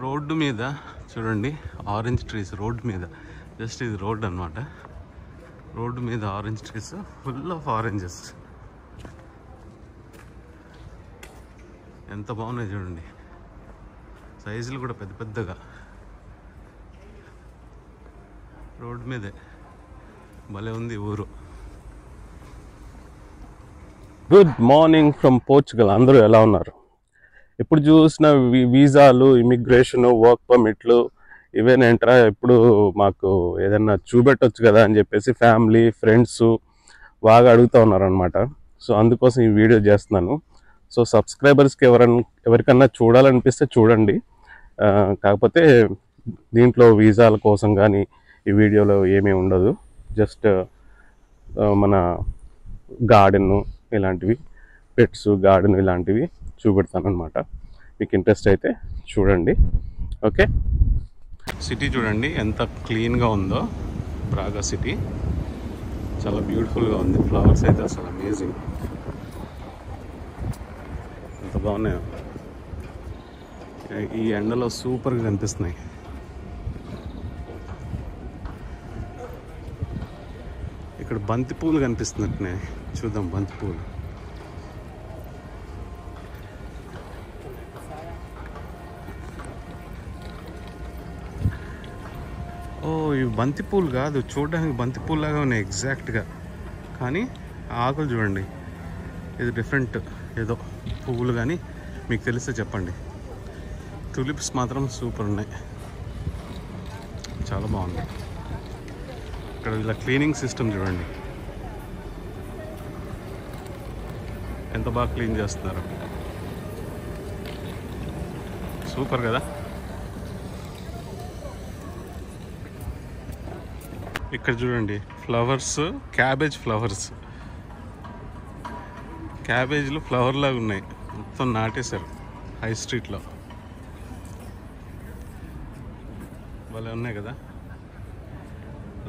Road మీద చూడండి orange trees road మీద, జస్ట్ ఇది రోడ్ అన్నమాట. రోడ్డు మీద orange trees, full of oranges. ఎంత బాగున్నాయి చూడండి, సైజులు కూడా పెద్ద పెద్దగా. రోడ్డు మీదే భలే ఉంది ఊరు. Good morning from Portugal. అందరూ ఎలా ఉన్నారు? ఎప్పుడు చూసిన వీసాలు, ఇమిగ్రేషన్, వర్క్ పర్మిట్లు ఇవేనేంట్రా, ఎప్పుడు మాకు ఏదైనా చూపెట్టవచ్చు కదా అని చెప్పేసి ఫ్యామిలీ ఫ్రెండ్స్ బాగా అడుగుతూ ఉన్నారనమాట. సో అందుకోసం ఈ వీడియో చేస్తున్నాను. సో సబ్స్క్రైబర్స్కి ఎవరికన్నా చూడాలనిపిస్తే చూడండి. కాకపోతే దీంట్లో వీసాల కోసం కానీ ఈ వీడియోలో ఏమీ ఉండదు. జస్ట్ మన గార్డెన్ ఇలాంటివి, పెట్స్, గార్డెన్ ఇలాంటివి చూపెడతాను అనమాట. మీకు ఇంట్రెస్ట్ అయితే చూడండి. ఓకే, సిటీ చూడండి ఎంత క్లీన్గా ఉందో. ప్రాగా సిటీ చాలా బ్యూటిఫుల్గా ఉంది. ఫ్లవర్స్ అయితే అసలు అమేజింగ్, ఎంత బాగున్నాయో. ఈ ఎండలో సూపర్గా కనిపిస్తున్నాయి. ఇక్కడ బంతిపూలు కనిపిస్తున్నట్టున్నాయి, చూద్దాం బంతిపూలు. ఓ, ఇవి బంతిపూలు కాదు, చూడడానికి బంతిపూలు లాగా ఉన్నాయి ఎగ్జాక్ట్గా, కానీ ఆకులు చూడండి, ఇది డిఫరెంట్ ఏదో పువ్వులు. కానీ మీకు తెలిస్తే చెప్పండి. టులిప్స్ మాత్రం సూపర్ ఉన్నాయి, చాలా బాగుంది. ఇక్కడ ఇలా క్లీనింగ్ సిస్టమ్ చూడండి, ఎంత బాగా క్లీన్ చేస్తున్నారు. సూపర్ కదా. ఇక్కడ చూడండి ఫ్లవర్స్, క్యాబేజ్ ఫ్లవర్స్, క్యాబేజ్లు ఫ్లవర్ లాగా ఉన్నాయి, మొత్తం నాటేశారు హై స్ట్రీట్లో. భలే ఉన్నాయి కదా,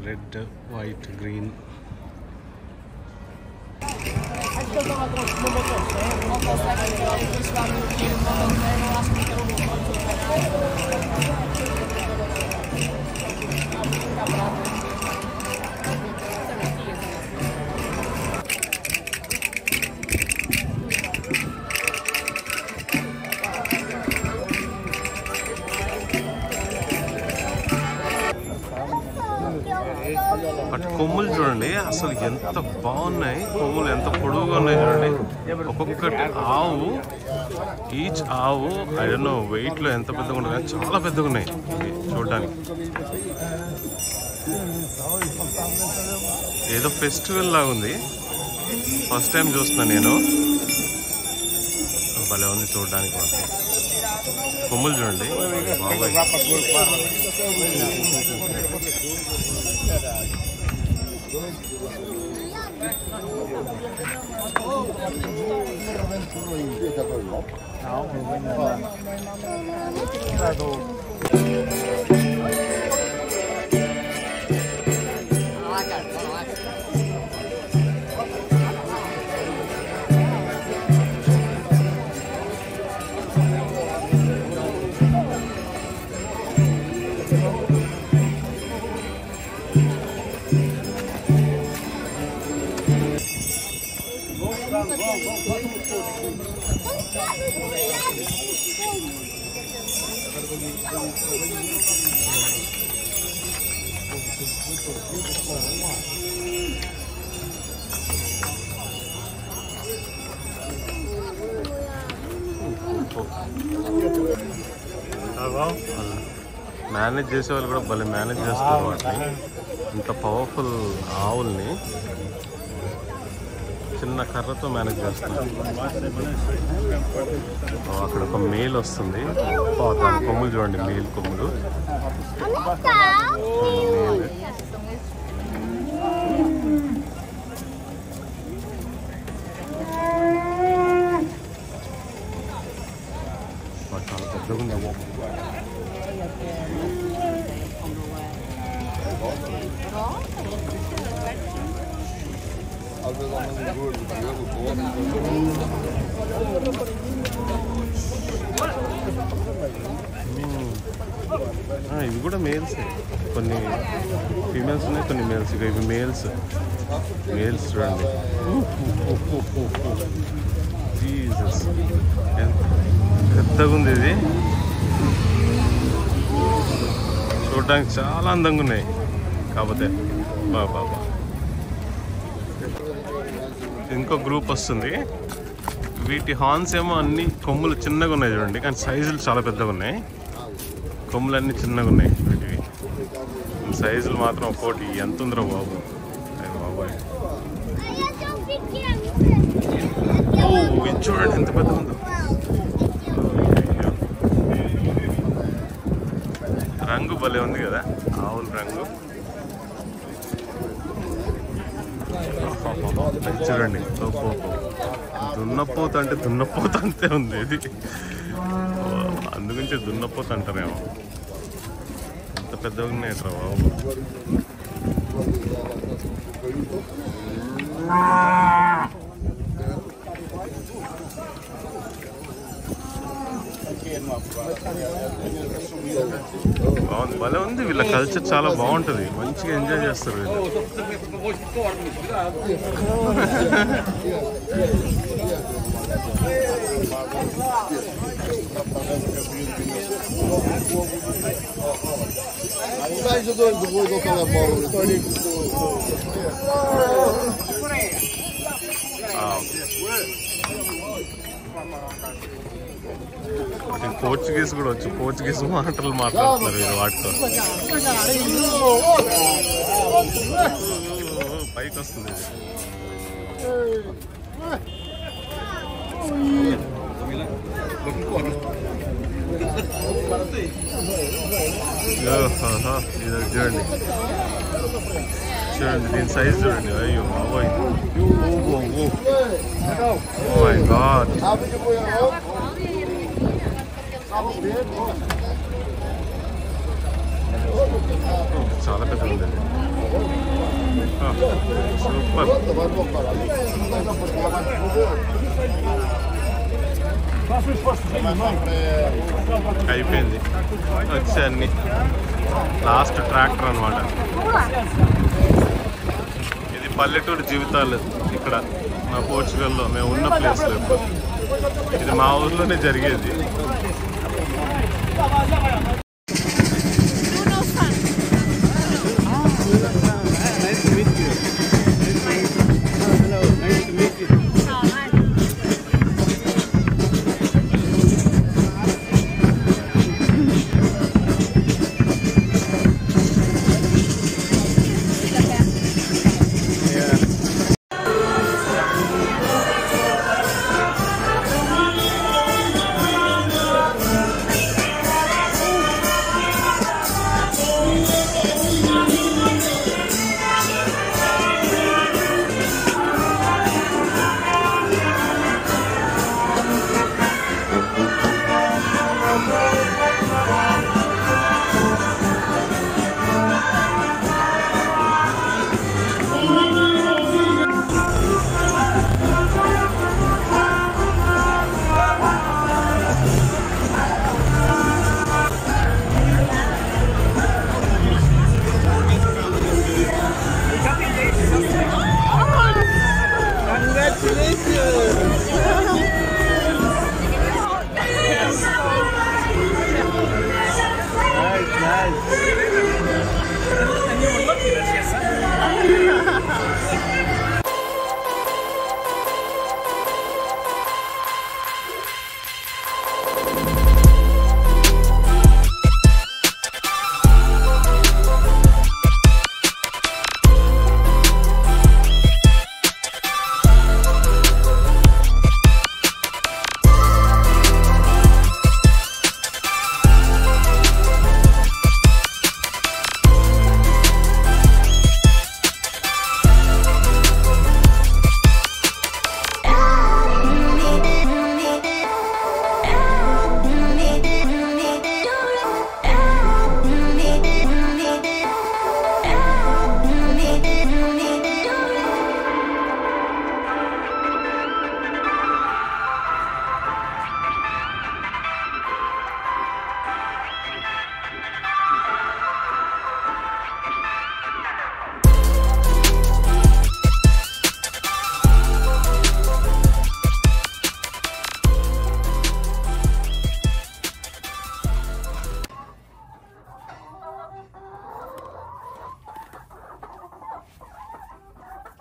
రెడ్, వైట్, గ్రీన్. అటు కొమ్ములు చూడండి అసలు ఎంత బాగున్నాయి, కొమ్ములు ఎంత పొడవుగా ఉన్నాయి చూడండి. ఒక్కొక్కటి ఆవు, ఈచ్ ఆవు ఐ డోంట్ నో వెయిట్లో ఎంత పెద్దగా ఉన్నాయి, కానీ చాలా పెద్దగా ఉన్నాయి చూడడానికి. ఏదో ఫెస్టివల్ లాగా ఉంది, ఫస్ట్ టైం చూస్తున్నాను నేను. భలే ఉంది చూడడానికి మాత్రం. కొమ్ములు చూడండి బాబాయ్. మేనేజ్ చేసే వాళ్ళు కూడా భలే మేనేజ్ చేస్తారు వాటిని. ఇంత పవర్ఫుల్ ఆవుల్ని చిన్న కర్రతో మేనేజ్ చేస్తున్నారు. అక్కడ ఒక మేల్ వస్తుంది, దాని కొమ్ములు చూడండి, మేల్ కొమ్ములు. చాలా పెద్దగా ఉంది. ఇవి కూడా మేల్స్, కొన్ని ఫీమేల్స్ ఉన్నాయి, కొన్ని మేల్స్. ఇవి మేల్స్ చూడండి. జీసస్ పెద్దగా ఉంది ఇది, చూడడానికి చాలా అందంగా ఉన్నాయి. కాకపోతే బాబా ఇంకో గ్రూప్ వస్తుంది. వీటి హార్న్స్ ఏమో అన్ని కొమ్ములు చిన్నగా ఉన్నాయి చూడండి, కానీ సైజులు చాలా పెద్దగా ఉన్నాయి. కొమ్ములు అన్నీ చిన్నగా ఉన్నాయి వీటివి, సైజులు మాత్రం ఒక్కోటి ఎంత ఉందిరా బాబు. బాబాయ్ ఇది చూడండి ఎంత పెద్ద ఉందో. రంగు భలే ఉంది కదా, ఆవుల రంగు. చూడండి దున్నపోత అంటే దున్నపోత అంతే ఉంది ఇది, అందుగురించి దున్నపోత అంటారేమో. ఎంత పెద్దగా ఉన్నాయట్రా బాబు. బాగుంది, భలే ఉంది. వీళ్ళ కల్చర్ చాలా బాగుంటుంది, మంచిగా ఎంజాయ్ చేస్తారు వీళ్ళు. పోర్చుగీస్ కూడా వచ్చు, పోర్చుగీస్ మాటలు మాట్లాడుతున్నారు వీళ్ళు వాటితో. పైకి వస్తుంది ఇది. చూడండి దీని సైజ్ చూడండి. అయ్యో బాబోయ్, ఓ మై గాడ్, చాలా పెద్ద ఉంది. సూపర్. అయిపోయింది, వచ్చే అన్ని లాస్ట్ ట్రాక్టర్ అన్నమాట. ఇది పల్లెటూరు జీవితాలు ఇక్కడ మా పోర్చుగల్లో మేము ఉన్న ప్లేస్లో. ఇది మా ఊర్లోనే జరిగేది.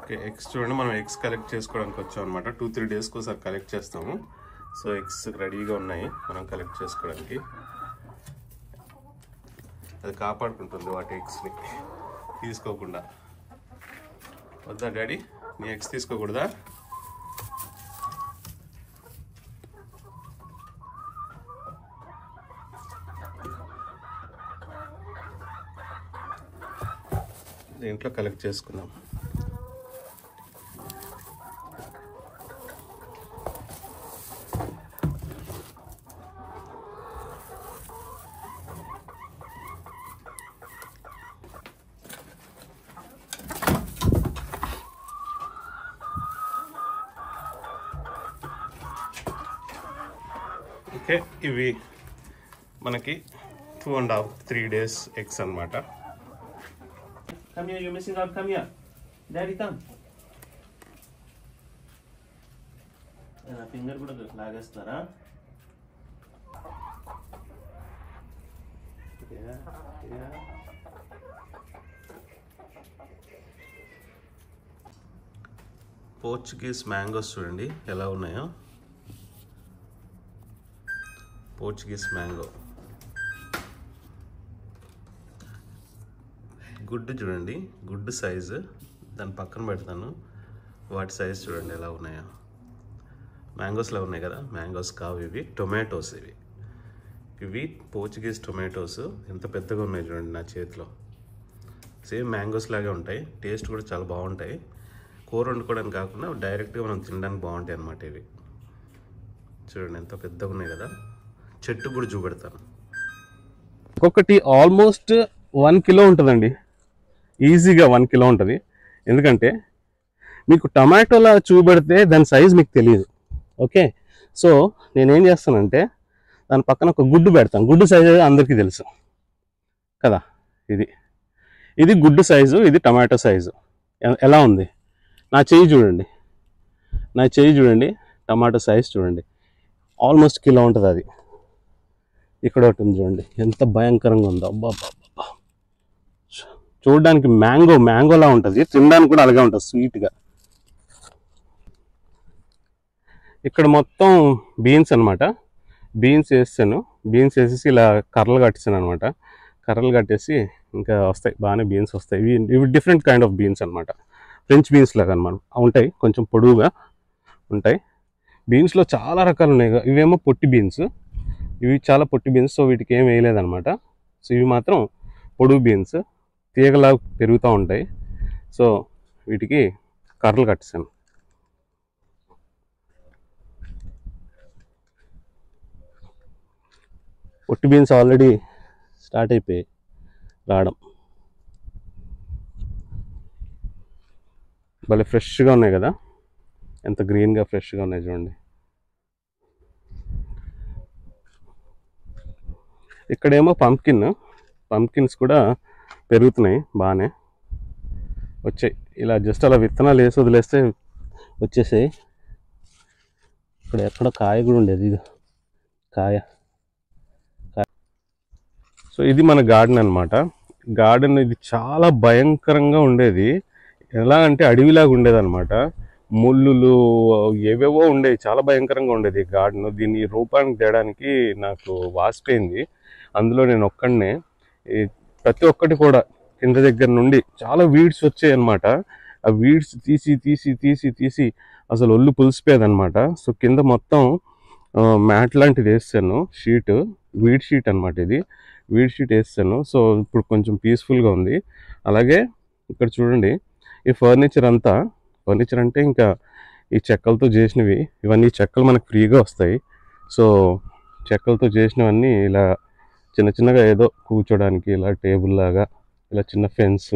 ఓకే, ఎగ్స్ చూడండి, మనం ఎగ్స్ కలెక్ట్ చేసుకోవడానికి వచ్చాం అనమాట. 2-3 డేస్కి ఒకసారి కలెక్ట్ చేస్తాము. సో ఎగ్స్ రెడీగా ఉన్నాయి మనం కలెక్ట్ చేసుకోవడానికి. అది కాపాడుకుంటుంది వాటి ఎగ్స్ని తీసుకోకుండా. వద్దా డాడీ, నీ ఎగ్స్ తీసుకోకూడదా? దీంట్లో కలెక్ట్ చేసుకుందాం. ఓకే, ఇవి మనకి 2.5-3 days ఎగ్స్ అన్నమాట. Come here, you're missing out. Come here. Daddy, come. నా ఫింగర్ కూడా లాగేస్తారా? పోర్చుగీస్ మ్యాంగోస్ చూడండి ఎలా ఉన్నాయో. పోర్చుగీస్ మ్యాంగో గుడ్డు చూడండి, గుడ్డు సైజు. దాని పక్కన పెడతాను, వాటి సైజు చూడండి ఎలా ఉన్నాయో. మ్యాంగోస్లో ఉన్నాయి కదా, మ్యాంగోస్ కావు ఇవి, టొమాటోస్. ఇవి పోర్చుగీస్ టొమాటోస్. ఎంత పెద్దగా ఉన్నాయి చూడండి నా చేతిలో. సేమ్ మ్యాంగోస్ లాగే ఉంటాయి, టేస్ట్ కూడా చాలా బాగుంటాయి. కూర వండుకోవడానికి కాకుండా డైరెక్ట్గా మనం తినడానికి బాగుంటాయి అన్నమాట. ఇవి చూడండి ఎంత పెద్దగా ఉన్నాయి కదా. చెట్టు కూడా చూపెడతాను. ఒక్కొక్కటి ఆల్మోస్ట్ 1 కిలో ఉంటుందండి, ఈజీగా 1 కిలో ఉంటుంది. ఎందుకంటే మీకు టమాటోలా చూపెడితే దాని సైజ్ మీకు తెలియదు. ఓకే, సో నేనేం చేస్తానంటే దాని పక్కన ఒక గుడ్డు పెడతాను. గుడ్డు సైజు అందరికీ తెలుసు కదా. ఇది గుడ్డు సైజు, ఇది టమాటో సైజు. ఎలా ఉంది నా చెయ్యి చూడండి, టమాటో సైజ్ చూడండి, ఆల్మోస్ట్ కిలో ఉంటుంది. అది ఇక్కడ ఒకటి ఉంది చూడండి, ఎంత భయంకరంగా ఉందో. అబ్బా, చూడడానికి మ్యాంగోలా ఉంటుంది, తినడానికి కూడా అలాగే ఉంటుంది, స్వీట్గా. ఇక్కడ మొత్తం బీన్స్ అనమాట. బీన్స్ వేసాను, బీన్స్ వేసేసి ఇలా కర్రలు కట్టేసాను అనమాట. కర్రలు కట్టేసి ఇంకా వస్తాయి, బాగానే బీన్స్ వస్తాయి. ఇవి డిఫరెంట్ కైండ్ ఆఫ్ బీన్స్ అనమాట, ఫ్రెంచ్ బీన్స్ లాగా అనమాట. ఉంటాయి, కొంచెం పొడువుగా ఉంటాయి. బీన్స్లో చాలా రకాలు ఉన్నాయి. ఇవేమో పొట్టి బీన్స్, ఇవి చాలా పొట్టి బీన్స్. సో వీటికి ఏం వేయలేదన్నమాట. సో ఇవి మాత్రం పొడుగు బీన్స్, తీగలా పెరుగుతూ ఉంటాయి. సో వీటికి కర్రలు కట్టేసాను. పొట్టి బీన్స్ ఆల్రెడీ స్టార్ట్ అయిపోయి రావడం. భలే ఫ్రెష్గా ఉన్నాయి కదా, ఎంత గ్రీన్గా ఫ్రెష్గా ఉన్నాయి చూడండి. ఇక్కడేమో పంకిన్స్ కూడా పెరుగుతున్నాయి, బాగానే వచ్చాయి. ఇలా జస్ట్ అలా విత్తనాలు వేసి వదిలేస్తే వచ్చేసాయి. ఇక్కడ ఎక్కడో కాయ కూడా ఉండేది, ఇది కాయ. సో ఇది మన గార్డెన్ అనమాట. గార్డెన్ ఇది చాలా భయంకరంగా ఉండేది. ఎలా అంటే అడవిలాగా ఉండేది అనమాట. ముళ్ళులు ఏవేవో ఉండేవి, చాలా భయంకరంగా ఉండేది ఈ గార్డెన్. దీన్ని రూపానికి తేడానికి నాకు వాసిపోయింది. అందులో నేను ఒక్కడనే, ప్రతి ఒక్కటి కూడా కింద దగ్గర నుండి చాలా వీడ్స్ వచ్చాయి అనమాట. ఆ వీడ్స్ తీసి అసలు ఒళ్ళు పులిసిపోయేది అనమాట. సో కింద మొత్తం మ్యాట్ లాంటిది వేస్తాను, వీడ్ షీట్ అనమాట. ఇది వీడ్ షీట్ వేస్తాను. సో ఇప్పుడు కొంచెం పీస్ఫుల్గా ఉంది. అలాగే ఇక్కడ చూడండి, ఈ ఫర్నిచర్ అంటే ఇంకా ఈ చెక్కలతో చేసినవి. ఇవన్నీ చెక్కలు మనకు ఫ్రీగా వస్తాయి. సో చెక్కలతో చేసినవన్నీ ఇలా చిన్నగా ఏదో కూర్చోడానికి ఇలా టేబుల్ లాగా, ఇలా చిన్న ఫెన్స్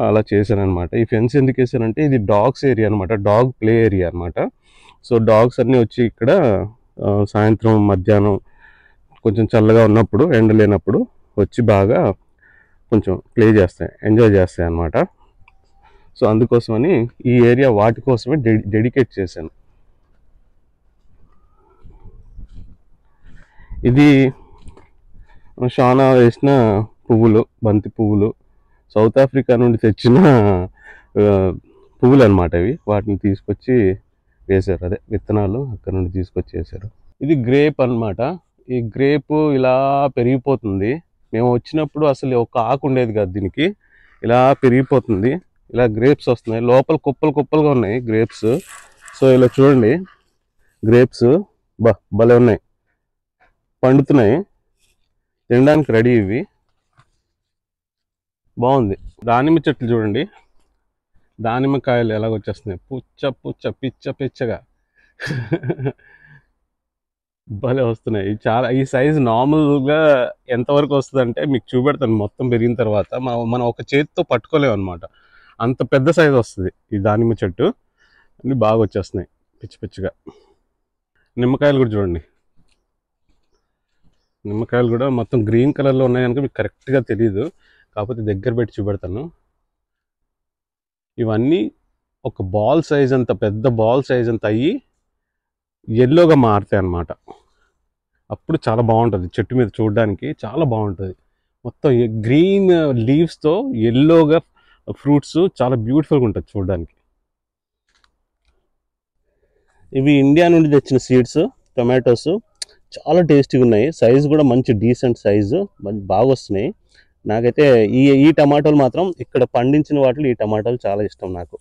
అలా చేశాను అనమాట. ఈ ఫెన్స్ ఎందుకు వేసానంటే ఇది డాగ్స్ ఏరియా అనమాట, డాగ్ ప్లే ఏరియా అనమాట. సో డాగ్స్ అన్నీ వచ్చి ఇక్కడ సాయంత్రం మధ్యాహ్నం కొంచెం చల్లగా ఉన్నప్పుడు, ఎండ లేనప్పుడు వచ్చి బాగా కొంచెం ప్లే చేస్తాయి, ఎంజాయ్ చేస్తాయి అన్నమాట. సో అందుకోసమని ఈ ఏరియా వాటి కోసమే డెడికేట్ చేశాను. ఇది షానా వేసిన పువ్వులు, బంతి పువ్వులు, సౌత్ ఆఫ్రికా నుండి తెచ్చిన పువ్వులు అనమాట ఇవి. వాటిని తీసుకొచ్చి వేశారు, అదే విత్తనాలు అక్కడ నుండి తీసుకొచ్చి వేశారు. ఇది గ్రేప్ అన్నమాట. ఈ గ్రేప్ ఇలా పెరిగిపోతుంది. మేము వచ్చినప్పుడు అసలు ఒక ఆకు ఉండేది కాదు దీనికి, ఇలా పెరిగిపోతుంది. ఇలా గ్రేప్స్ వస్తున్నాయి, లోపల కుప్పలు కుప్పలుగా ఉన్నాయి గ్రేప్స్. సో ఇలా చూడండి, గ్రేప్స్ భలే ఉన్నాయి, పండుతున్నాయి, తినడానికి రెడీ. ఇవి బాగుంది. దానిమ్మ చెట్లు చూడండి, దానిమ్మకాయలు ఎలాగొచ్చేస్తున్నాయి, పుచ్చ పుచ్చ పిచ్చ పిచ్చగా భలే వస్తున్నాయి. చాలా ఈ సైజు నార్మల్గా ఎంతవరకు వస్తుంది అంటే మీకు చూపెడతాను మొత్తం పెరిగిన తర్వాత. మనం ఒక చేతితో పట్టుకోలేము అనమాట, అంత పెద్ద సైజు వస్తుంది ఈ దానిమ్మ చెట్టు. అన్నీ బాగా వచ్చేస్తున్నాయి పిచ్చి పిచ్చిగా. నిమ్మకాయలు కూడా చూడండి, నిమ్మకాయలు కూడా మొత్తం గ్రీన్ కలర్లో ఉన్నాయి కనుక మీకు కరెక్ట్గా తెలియదు, కాకపోతే దగ్గర పెట్టి చూపెడతాను. ఇవన్నీ ఒక బాల్ సైజ్ అంత, పెద్ద బాల్ సైజ్ అంత అయ్యి ఎల్లోగా మారుతాయి అన్నమాట. అప్పుడు చాలా బాగుంటుంది, చెట్టు మీద చూడడానికి చాలా బాగుంటుంది. మొత్తం గ్రీన్ లీవ్స్తో ఎల్లోగా ఫ్రూట్స్ చాలా బ్యూటిఫుల్గా ఉంటుంది చూడడానికి. ఇవి ఇండియా నుండి తెచ్చిన సీడ్స్, టొమాటోస్ చాలా టేస్టీగా ఉన్నాయి. సైజు కూడా మంచి డీసెంట్ సైజు, బాగా వస్తున్నాయి. నాకైతే ఈ టమాటాలు మాత్రం ఇక్కడ పండించిన వాటిలో ఈ టమాటాలు చాలా ఇష్టం నాకు,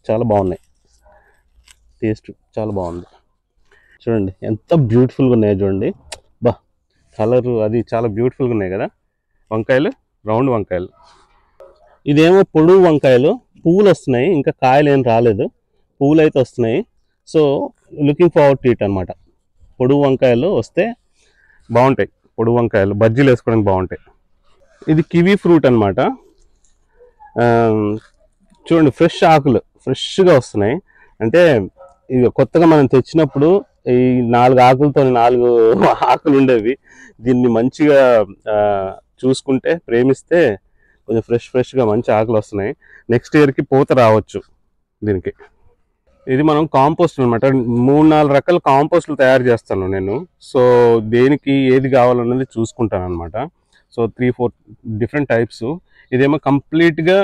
చాలా బాగున్నాయి, టేస్ట్ చాలా బాగుంది. చూడండి ఎంత బ్యూటిఫుల్గా ఉన్నాయో చూడండి, కలరు అది చాలా బ్యూటిఫుల్గా ఉన్నాయి కదా. వంకాయలు, రౌండ్ వంకాయలు. ఇదేమో పొడుగు వంకాయలు, పువ్వులు వస్తున్నాయి, ఇంకా కాయలు ఏం రాలేదు, పువ్వులు అయితే వస్తున్నాయి. So looking forward to it అనమాట. పొడుగు వంకాయలు వస్తే బాగుంటాయి, పొడుగు వంకాయలు బజ్జీలు వేసుకోవడానికి బాగుంటాయి. ఇది కివీ ఫ్రూట్ అనమాట. చూడండి ఫ్రెష్ ఆకులు ఫ్రెష్గా వస్తున్నాయి. అంటే ఇది కొత్తగా మనం తెచ్చినప్పుడు ఈ 4 ఆకులతో 4 ఆకులు ఉండేవి. దీన్ని మంచిగా చూసుకుంటే, ప్రేమిస్తే కొంచెం ఫ్రెష్గా మంచి ఆకులు వస్తున్నాయి. నెక్స్ట్ ఇయర్కి పూత రావచ్చు దీనికి. ఇది మనం కాంపోస్ట్ అనమాట. 3-4 రకాల కాంపోస్ట్లు తయారు చేస్తాను నేను. సో దేనికి ఏది కావాలన్నది చూసుకుంటాను అనమాట. So 3-4 different types. ఇదేమో కంప్లీట్గా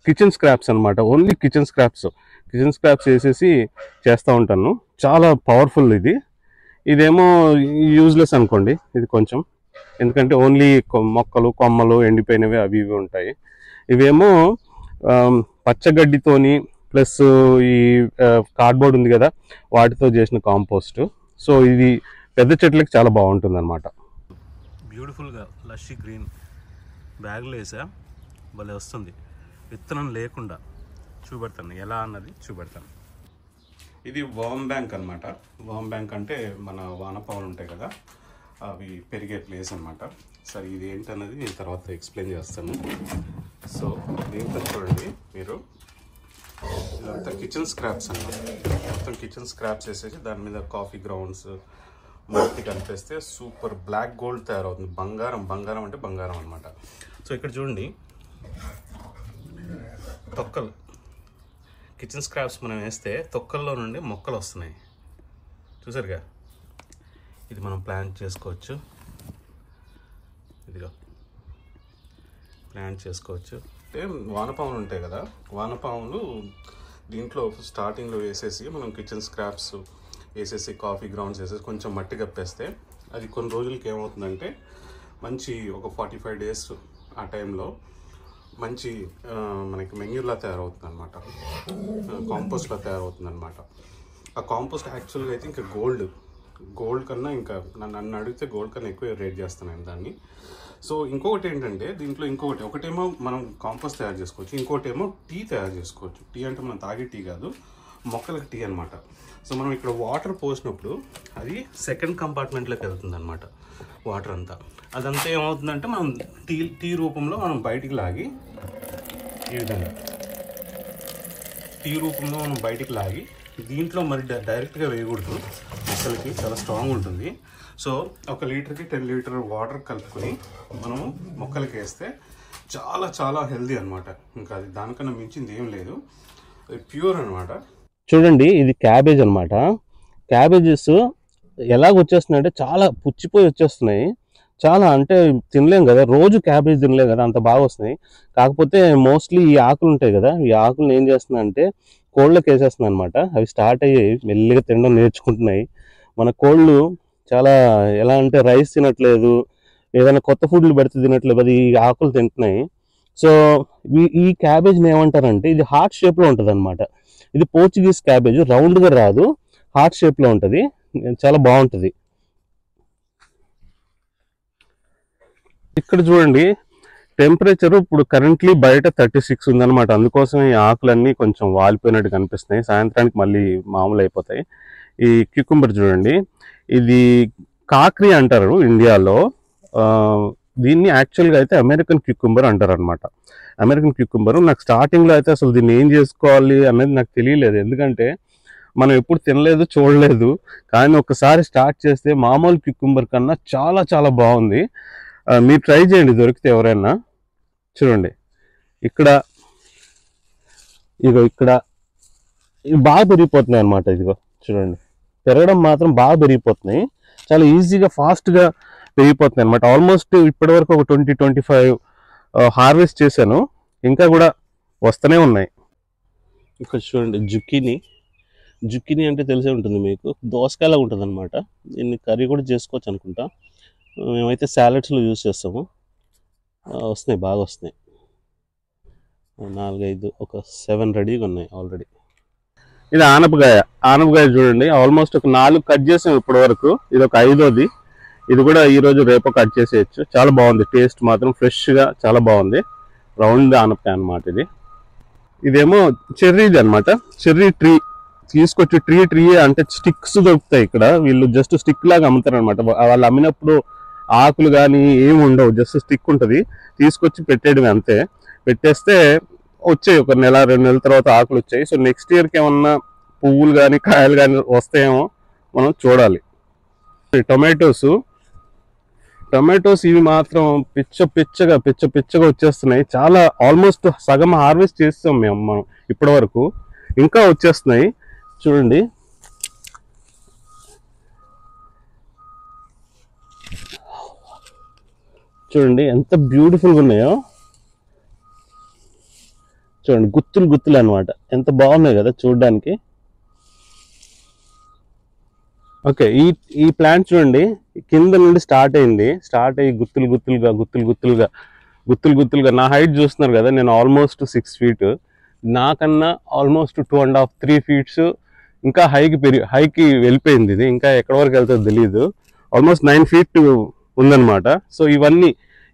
కిచెన్ స్క్రాప్స్ అనమాట, ఓన్లీ కిచెన్ స్క్రాప్స్ వేసేసి చేస్తూ ఉంటాను. చాలా పవర్ఫుల్ ఇది. ఇదేమో యూజ్లెస్ అనుకోండి ఇది కొంచెం, ఎందుకంటే ఓన్లీ మొక్కలు కొమ్మలు ఎండిపోయినవి అవి ఇవి ఉంటాయి. ఇవేమో పచ్చగడ్డితోని ప్లస్ ఈ కార్డ్బోర్డ్ ఉంది కదా వాటితో చేసిన కాంపోస్ట్. సో ఇది పెద్ద చెట్లకి చాలా బాగుంటుంది అనమాట. బ్యూటిఫుల్గా లషీ గ్రీన్ బ్యాగ్లో వేసా, భలే వస్తుంది, విత్తనం లేకుండా. చూపెడతాను ఎలా అన్నది చూపెడతాను. ఇది వామ్ బ్యాంక్ అనమాట. వామ్ బ్యాంక్ అంటే మన వానపాములు ఉంటాయి కదా అవి పెరిగే ప్లేస్ అనమాట. సరే ఇది ఏంటన్నది నేను తర్వాత ఎక్స్ప్లెయిన్ చేస్తాను. సో దీంట్లో చూడండి మీరు, ఇదంతా కిచెన్ స్క్రాప్స్ అన్నమాట. మొత్తం కిచెన్ స్క్రాప్స్ వేసేసి దాని మీద కాఫీ గ్రౌండ్స్ మట్టి కలిపేస్తే సూపర్ బ్లాక్ గోల్డ్ తయారవుతుంది. బంగారం అంటే బంగారం అనమాట. సో ఇక్కడ చూడండి తొక్కలు, కిచెన్ స్క్రాప్స్ మనం వేస్తే తొక్కల్లో నుండి మొక్కలు వస్తున్నాయి, చూసారుగా. ఇది మనం ప్లాంట్ చేసుకోవచ్చు, ఇదిగో ప్లాంట్ చేసుకోవచ్చు. అంటే వానపాములు ఉంటాయి కదా, వానపాములు దీంట్లో స్టార్టింగ్లో వేసేసి మనం కిచెన్ స్క్రాప్స్ వేసేసి కాఫీ గ్రౌండ్స్ వేసేసి కొంచెం మట్టి కప్పేస్తే అది కొన్ని రోజులకి ఏమవుతుందంటే మంచి ఒక 45 days ఆ టైంలో మంచి మనకి మెన్యూర్లా తయారవుతుంది అనమాట, కాంపోస్ట్లా తయారవుతుంది అనమాట. ఆ కాంపోస్ట్ యాక్చువల్గా అయితే ఇంకా గోల్డ్ కన్నా, ఇంకా నన్ను అడిగితే గోల్డ్ కన్నా ఎక్కువ రేట్ చేస్తాను నేను దాన్ని. సో ఇంకొకటి ఏంటంటే దీంట్లో ఒకటేమో మనం కాంపోస్ట్ తయారు చేసుకోవచ్చు, ఇంకోటేమో టీ తయారు చేసుకోవచ్చు. టీ అంటే మనం తాగే టీ కాదు, మొక్కలకి టీ అనమాట. సో మనం ఇక్కడ వాటర్ పోసినప్పుడు అది సెకండ్ కంపార్ట్మెంట్లోకి వెళ్తుంది అనమాట. వాటర్ అదంతా ఏమవుతుందంటే మనం టీ రూపంలో మనం బయటికి లాగి, ఈ విధంగా టీ రూపంలో మనం బయటికి లాగి దీంట్లో మరి డైరెక్ట్గా వేయకూడదు, మొక్కలకి చాలా స్ట్రాంగ్ ఉంటుంది. సో 1 లీటర్కి 10 లీటర్ వాటర్ కలుపుకొని మనము మొక్కలకి వేస్తే చాలా చాలా హెల్దీ అనమాట. ఇంకా అది దానికన్నా మించింది ఏం లేదు, అది ప్యూర్ అనమాట. చూడండి ఇది క్యాబేజ్ అనమాట. క్యాబేజెస్ ఎలాగ వచ్చేస్తున్నాయి అంటే చాలా పుచ్చిపోయి వచ్చేస్తున్నాయి, చాలా అంటే తినలేం కదా, రోజు క్యాబేజ్ తినలేం కదా, అంత బాగా వస్తున్నాయి. కాకపోతే మోస్ట్లీ ఈ ఆకులు ఉంటాయి కదా, ఈ ఆకులు ఏం చేస్తున్నా అంటే కోళ్ళకి వేసేస్తున్నాయి అనమాట. అవి స్టార్ట్ అయ్యి మెల్లిగా తినడం నేర్చుకుంటున్నాయి. మన కోళ్ళు చాలా ఎలా అంటే రైస్ తినట్లేదు, ఏదైనా కొత్త ఫుడ్లు పెడితే తినట్లేదు, అది ఈ ఆకులు తింటున్నాయి. సో ఈ క్యాబేజ్ని ఏమంటారంటే ఇది హార్ట్ షేప్లో ఉంటుంది అనమాట. ఇది పోర్చుగీస్ క్యాబేజ్, రౌండ్గా రాదు, హార్ట్ షేప్లో ఉంటుంది, చాలా బాగుంటుంది. ఇక్కడ చూడండి టెంపరేచర్ ఇప్పుడు కరెంట్లీ బయట 36 ఉందన్నమాట. అందుకోసం ఈ ఆకులన్నీ కొంచెం వాలిపోయినట్టు కనిపిస్తున్నాయి, సాయంత్రానికి మళ్ళీ మామూలు అయిపోతాయి. ఈ క్యూకుంబర్ చూడండి, ఇది కాక్రీ అంటారు ఇండియాలో. దీన్ని యాక్చువల్గా అయితే అమెరికన్ క్యూకుంబర్ అంటారు అనమాట. అమెరికన్ క్యూకుంబర్ నాకు స్టార్టింగ్లో అయితే అసలు దీన్ని ఏం చేసుకోవాలి అనేది నాకు తెలియలేదు, ఎందుకంటే మనం ఎప్పుడు తినలేదు చూడలేదు. కానీ ఒకసారి స్టార్ట్ చేస్తే మామూలు క్యూకుంబర్ కన్నా చాలా చాలా బాగుంది. మీరు ట్రై చేయండి దొరికితే ఎవరైనా. చూడండి ఇక్కడ ఇక్కడ ఇవి బాగా పెరిగిపోతున్నాయి అనమాట. ఇదిగో చూడండి, పెరగడం మాత్రం బాగా పెరిగిపోతున్నాయి, చాలా ఈజీగా ఫాస్ట్గా పెరిగిపోతున్నాయి అనమాట. ఆల్మోస్ట్ ఇప్పటివరకు ఒక 20-25 హార్వెస్ట్ చేశాను, ఇంకా కూడా వస్తూనే ఉన్నాయి. ఇక్కడ చూడండి జుక్కినీ అంటే తెలిసే ఉంటుంది మీకు, దోసకాయలా ఉంటుంది అనమాట. దీన్ని కర్రీ కూడా చేసుకోవచ్చు అనుకుంటా, మేమైతే సాలెడ్స్లో యూజ్ చేస్తాము. వస్తున్నాయి, బాగా వస్తున్నాయి, 4-5 ఒక 7 రెడీగా ఉన్నాయి ఆల్రెడీ. ఇది ఆనపకాయ చూడండి, ఆల్మోస్ట్ ఒక 4 కట్ చేసాం ఇప్పటి వరకు, ఇది ఒక 5వది. ఇది కూడా ఈరోజు రేపు కట్ చేసేయచ్చు. చాలా బాగుంది, టేస్ట్ మాత్రం ఫ్రెష్గా చాలా బాగుంది. రౌండ్ ఆనపకాయ అనమాట ఇది. ఇదేమో చెర్రీది అనమాట, చెర్రీ ట్రీ తీసుకొచ్చి ట్రీ అంటే స్టిక్స్ దొరుకుతాయి ఇక్కడ. వీళ్ళు జస్ట్ స్టిక్ లాగా అమ్ముతారు అనమాట. వాళ్ళు అమ్మినప్పుడు ఆకులు కానీ ఏమి ఉండవు, జస్ట్ స్టిక్ ఉంటుంది, తీసుకొచ్చి పెట్టేయడమే అంతే. పెట్టేస్తే వచ్చాయి, ఒక 1-2 నెలల తర్వాత ఆకులు వచ్చాయి. సో నెక్స్ట్ ఇయర్కి ఏమన్నా పువ్వులు కానీ కాయలు కానీ వస్తాయేమో మనం చూడాలి. టొమాటోస్ ఇవి మాత్రం పిచ్చగా వచ్చేస్తున్నాయి. చాలా ఆల్మోస్ట్ సగం హార్వెస్ట్ చేస్తాం మనం ఇప్పటి వరకు, ఇంకా వచ్చేస్తున్నాయి. చూడండి ఎంత బ్యూటిఫుల్గా ఉన్నాయో. చూడండి గుత్తులు అనమాట, ఎంత బాగున్నాయి కదా చూడడానికి. ఓకే, ఈ ప్లాంట్ చూడండి, కింద నుండి స్టార్ట్ అయ్యి గుత్తులుగా నా హైట్ చూస్తున్నారు కదా, నేను ఆల్మోస్ట్ 6 feet, నాకన్నా ఆల్మోస్ట్ 2.5-3 feet ఇంకా హైకి వెళ్ళిపోయింది. ఇది ఇంకా ఎక్కడి వరకు వెళ్తుందో తెలియదు, ఆల్మోస్ట్ 9 feet ఉందన్నమాట. సో ఇవన్నీ